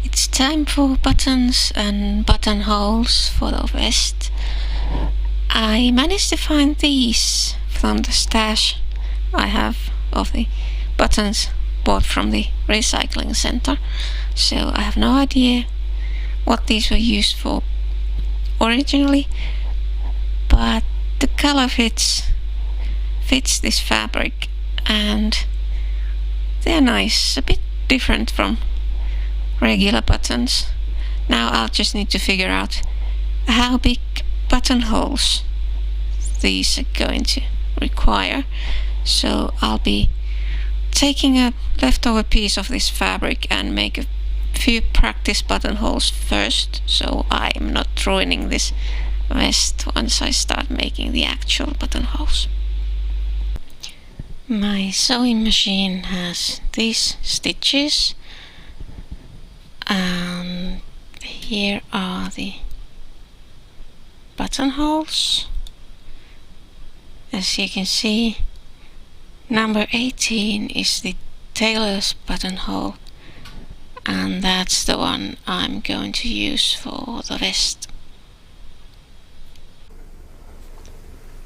It's time for buttons and buttonholes for the vest. I managed to find these from the stash I have of the buttons bought from the recycling center. So I have no idea what these were used for originally, but the color fits this fabric and they're nice, a bit different from regular buttons. Now I'll just need to figure out how big buttonholes these are going to require. So I'll be taking a leftover piece of this fabric and make a few practice buttonholes first, so I'm not ruining this vest once I start making the actual buttonholes. My sewing machine has these stitches, and here are the buttonholes. As you can see, number 18 is the tailor's buttonhole, and that's the one I'm going to use for the vest.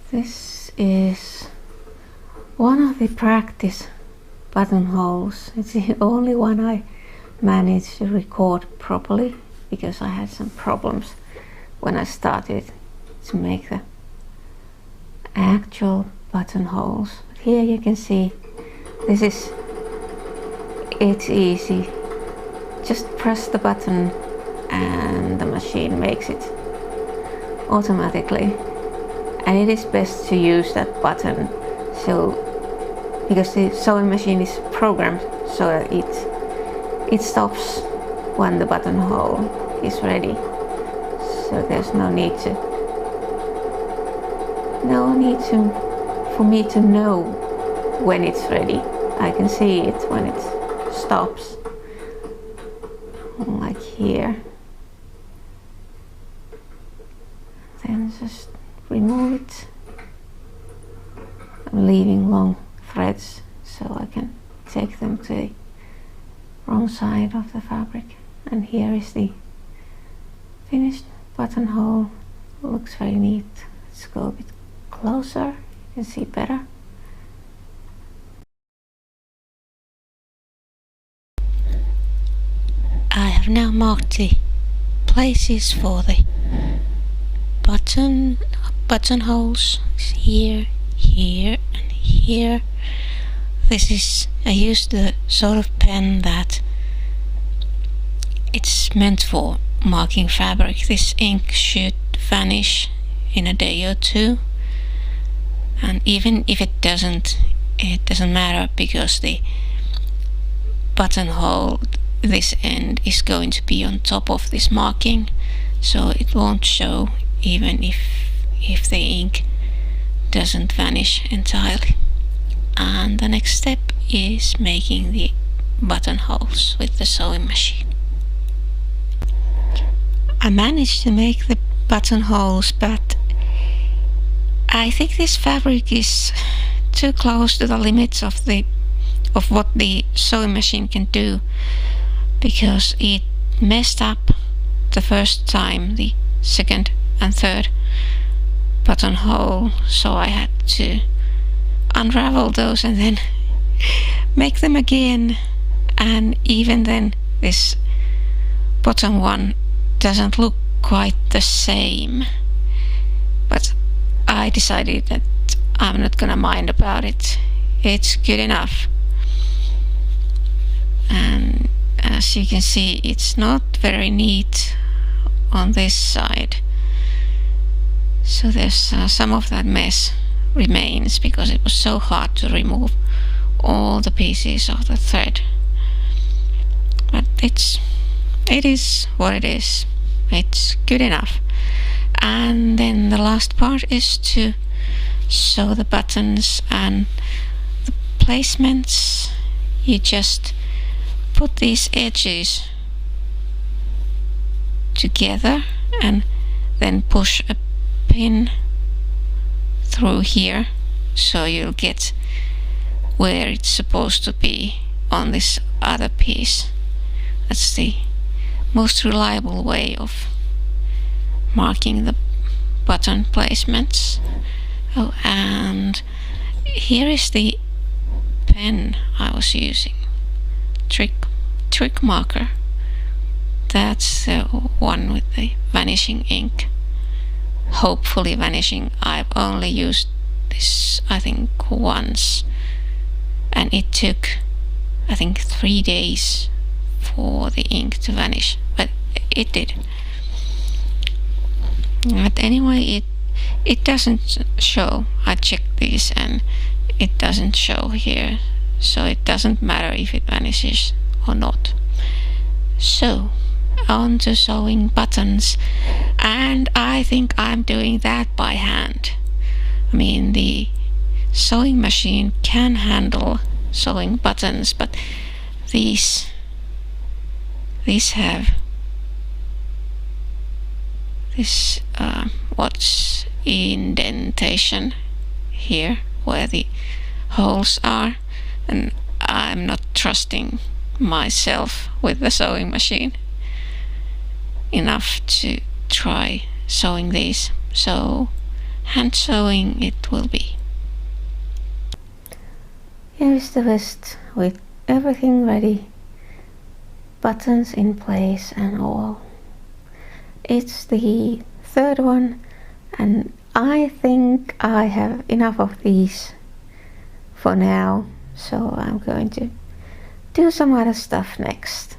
This is one of the practice buttonholes. It's the only one I managed to record properly because I had some problems when I started to make the actual buttonholes. But here you can see it's easy. Just press the button and the machine makes it automatically. And it is best to use that button because the sewing machine is programmed so that it stops when the buttonhole is ready. So there's no need for me to know when it's ready. I can see it when it stops, like here. Then just remove it. I'm leaving long threads so I can take them to the wrong side of the fabric. And here is the finished buttonhole. Looks very neat. Let's go a bit closer, you can see better. I have now marked the places for the buttonholes here, here and here. I used the sort of pen that it's meant for marking fabric. This ink should vanish in a day or two, and even if it doesn't matter because the buttonhole, this end is going to be on top of this marking, so it won't show even if the ink doesn't vanish entirely. And the next step is making the buttonholes with the sewing machine. I managed to make the buttonholes, but I think this fabric is too close to the limits of what the sewing machine can do, because it messed up the first time, the second and third buttonhole, so I had to unravel those and then make them again. And even then this bottom one doesn't look quite the same, but I decided that I'm not gonna mind about it. It's good enough. And as you can see, it's not very neat on this side, so there's some of that mess remains because it was so hard to remove all the pieces of the thread. But it is what it is. It's good enough. And then the last part is to sew the buttons and the placements. You just put these edges together and then push a pin through here so you'll get where it's supposed to be on this other piece. That's the most reliable way of marking the button placements. Oh, and here is the pen I was using, trick marker. That's the one with the vanishing ink, hopefully vanishing. I've only used this I think once, and it took I think 3 days for the ink to vanish, but it did. But anyway, it doesn't show. I checked this and it doesn't show here, so it doesn't matter if it vanishes or not. So on to sewing buttons, and I think I'm doing that by hand. I mean, the sewing machine can handle sewing buttons, but these have this what's indentation here where the holes are, and I'm not trusting myself with the sewing machine enough to try sewing these, so hand sewing it will be. Here is the vest with everything ready, buttons in place and all. It's the third one, and I think I have enough of these for now, so I'm going to do some other stuff next.